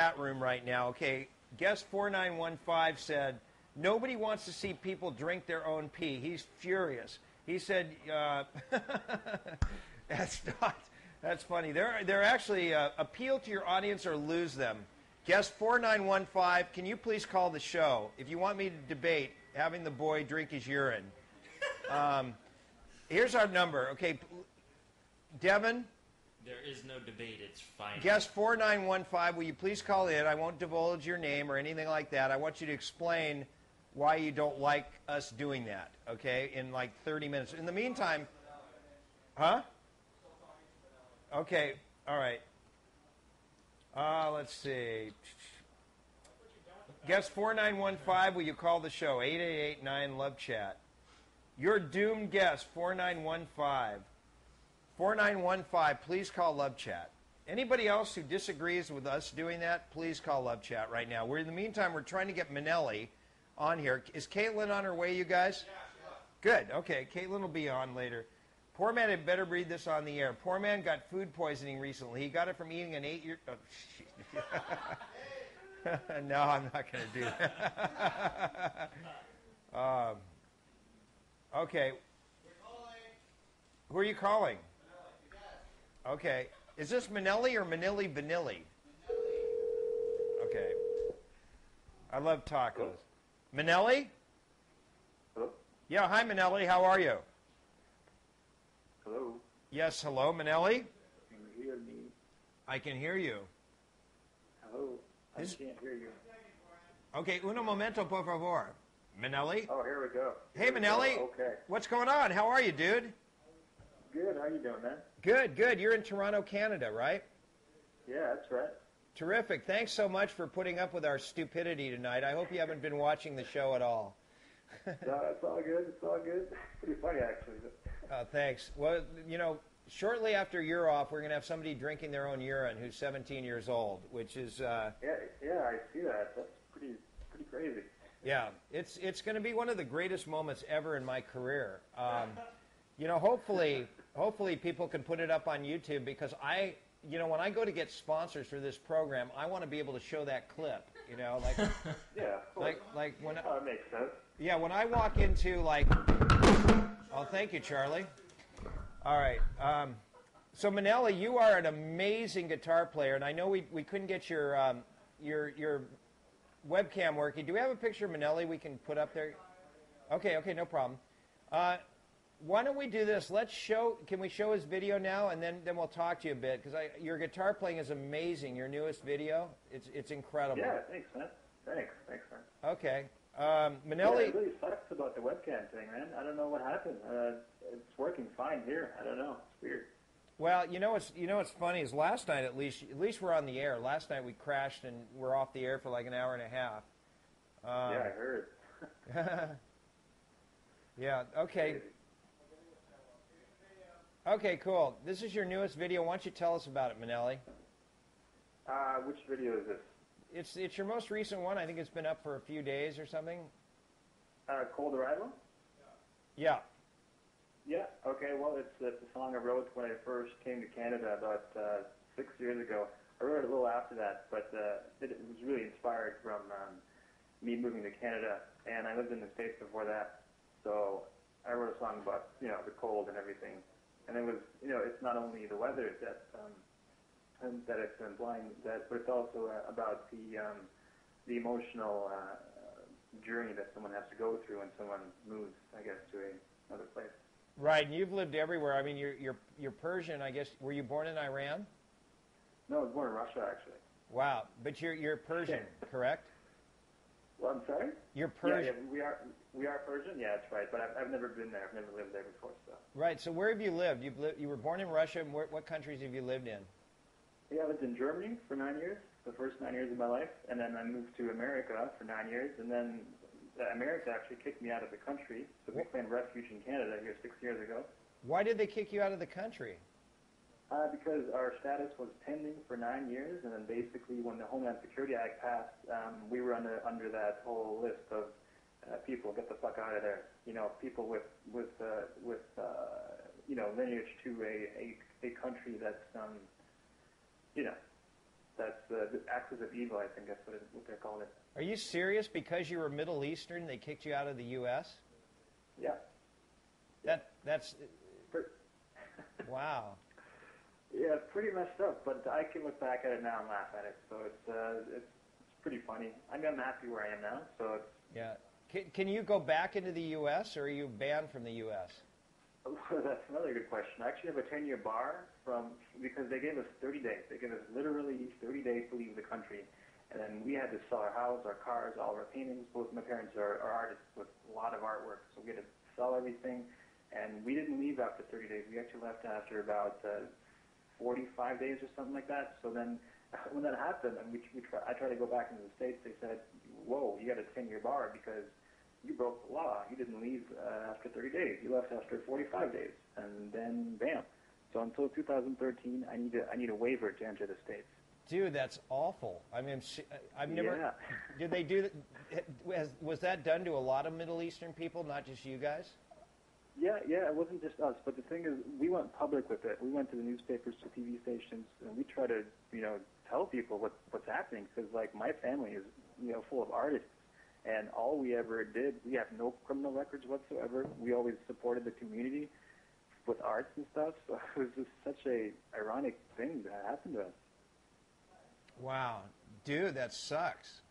chat room right now. Okay, guest 4915 said, nobody wants to see people drink their own pee. He's furious. He said, that's funny. They're actually appeal to your audience or lose them. Guest 4915, can you please call the show if you want me to debate having the boy drink his urine? Here's our number. Okay, Devin? There is no debate. It's fine. Guest 4915, will you please call in? I won't divulge your name or anything like that. I want you to explain why you don't like us doing that, okay, in like 30 minutes. In the meantime, huh? Okay, all right. Let's see. Guest 4915, will you call the show? 8889-LUVCHAT. Your doomed guest, 4915. 4915, please call LUVCHAT. Anybody else who disagrees with us doing that, please call LUVCHAT right now. In the meantime, we're trying to get Maneli on here. Is Caitlin on her way, you guys? Yeah. Good, okay. Caitlin will be on later. Poor man had better read this on the air. Poor man got food poisoning recently. He got it from eating an 8-year... Oh, no, I'm not going to do that. Okay. Who are you calling? Okay. Is this Maneli or Manili Vanilli? Okay. I love tacos. Maneli? Hello? Yeah, hi Maneli. How are you? Hello? Yes, hello, Maneli? Can you hear me? I can hear you. Hello? I can't hear you. Okay, uno momento, por favor. Maneli? Oh, here we go. Hey, Maneli. Okay. What's going on? How are you, dude? Good. How you doing, man? Good, good. You're in Toronto, Canada, right? Yeah, that's right. Terrific. Thanks so much for putting up with our stupidity tonight. I hope you haven't been watching the show at all. No, it's all good. It's all good. Pretty funny, actually. Thanks. Well, you know, shortly after you're off, we're going to have somebody drinking their own urine who's 17 years old, which is... Yeah, I see that. That's pretty crazy. Yeah, it's going to be one of the greatest moments ever in my career. You know, hopefully people can put it up on YouTube because you know, when I go to get sponsors for this program, I want to be able to show that clip. You know, like yeah, like when that makes sense. Yeah, when I walk into like, oh, thank you, Charlie. All right, so Maneli, you are an amazing guitar player, and I know we couldn't get your webcam working. Do we have a picture of Maneli we can put up there? Okay, no problem. Why don't we do this? Can we show his video now, and then we'll talk to you a bit, because your guitar playing is amazing, your newest video. It's incredible. Yeah, thanks, man. Thanks, man. Okay. Maneli... Yeah, it really sucks about the webcam thing, man. I don't know what happened. It's working fine here. I don't know. It's weird. Well, you know what's funny is last night at least we're on the air. Last night we crashed and we're off the air for like an hour and a half. Yeah, I heard. Yeah, okay. Okay, cool. This is your newest video. Why don't you tell us about it, Maneli? Which video is this? It's your most recent one. I think it's been up for a few days or something. Cold Arrival? Yeah. Yeah, okay, well, it's a song I wrote when I first came to Canada about 6 years ago. I wrote it a little after that, but it was really inspired from me moving to Canada, and I lived in the States before that. So I wrote a song about, you know, the cold and everything. And it was, you know, it's not only the weather that it's implying that, but it's also about the emotional journey that someone has to go through when someone moves, I guess, to another place. Right, and you've lived everywhere. I mean, you're Persian, I guess. Were you born in Iran? No, I was born in Russia, actually. Wow, but you're Persian, correct? Well, I'm sorry? You're Persian. Yeah, we are Persian. Yeah, that's right. But I've never been there. I've never lived there before. So. Right. So where have you lived? You were born in Russia. And what countries have you lived in? Yeah, I lived in Germany for 9 years, the first 9 years of my life, and then I moved to America for 9 years, and then America actually kicked me out of the country, so we claimed refuge in Canada here 6 years ago. Why did they kick you out of the country? Because our status was pending for 9 years, and then basically when the Homeland Security Act passed, we were under that whole list of people, get the fuck out of there. You know, people with you know, lineage to a country that's, you know, That's the axis of evil. I think that's what they're calling it. Are you serious? Because you were Middle Eastern, they kicked you out of the U.S.? Yeah. That's wow. Yeah, it's pretty messed up, but I can look back at it now and laugh at it. So it's pretty funny. I'm happy where I am now. So it's, yeah. Can you go back into the U.S. or are you banned from the U.S.? that's another good question. I actually have a 10-year bar because they gave us 30 days. They gave us literally 30 days to leave the country, and then we had to sell our house, our cars, all of our paintings. Both my parents are artists with a lot of artwork, so we had to sell everything. And we didn't leave after 30 days. We actually left after about 45 days or something like that. So then when that happened, and I tried to go back into the States, they said, whoa, you got a 10-year bar because you broke the law. You didn't leave after 30 days. You left after 45 days. And then, bam. So until 2013, I need a waiver to enter the States. Dude, that's awful. I mean, I've never... Yeah. Did they do that? Was that done to a lot of Middle Eastern people, not just you guys? Yeah, it wasn't just us. But the thing is, we went public with it. We went to the newspapers, to TV stations, and we try to, tell people what's happening. Because, like, my family is, full of artists. And all we ever did, we have no criminal records whatsoever. We always supported the community with arts and stuff. So it was just such a ironic thing that happened to us. Wow. Dude, that sucks.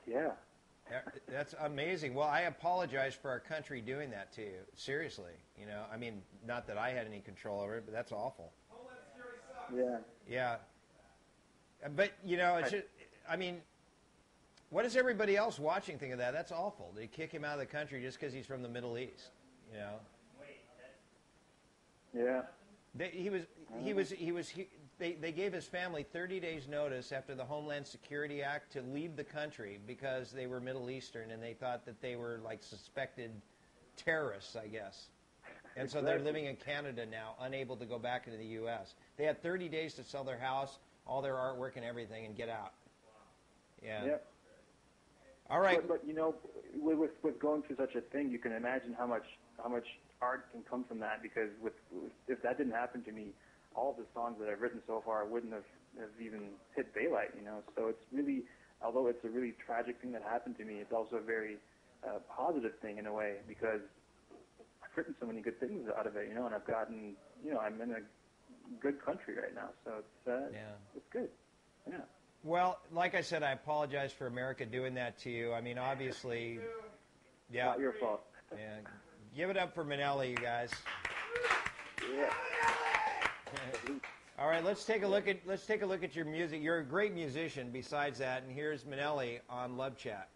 Yeah. That's amazing. Well, I apologize for our country doing that to you. Seriously. I mean, not that I had any control over it, but that's awful. Yeah. Yeah. But, it's just, I mean, what does everybody else watching think of that? That's awful. They kick him out of the country just because he's from the Middle East, Yeah. They gave his family 30 days notice after the Homeland Security Act to leave the country because they were Middle Eastern and they thought that they were like suspected terrorists, I guess. And so they're living in Canada now, unable to go back into the U.S. They had 30 days to sell their house, all their artwork and everything, and get out. Yeah. Yep. All right. But with going through such a thing, you can imagine how much art can come from that. Because if that didn't happen to me, all the songs that I've written so far wouldn't have even hit daylight. So it's really, although it's a really tragic thing that happened to me, it's also a very positive thing in a way because I've written so many good things out of it. And I've gotten, I'm in a good country right now, so it's good. Yeah. Well, like I said, I apologize for America doing that to you. I mean, obviously, yeah. Not your fault. Yeah. Give it up for Maneli, you guys. Yeah. All right, let's take a look at your music. You're a great musician. Besides that, and here's Maneli on Love Chat.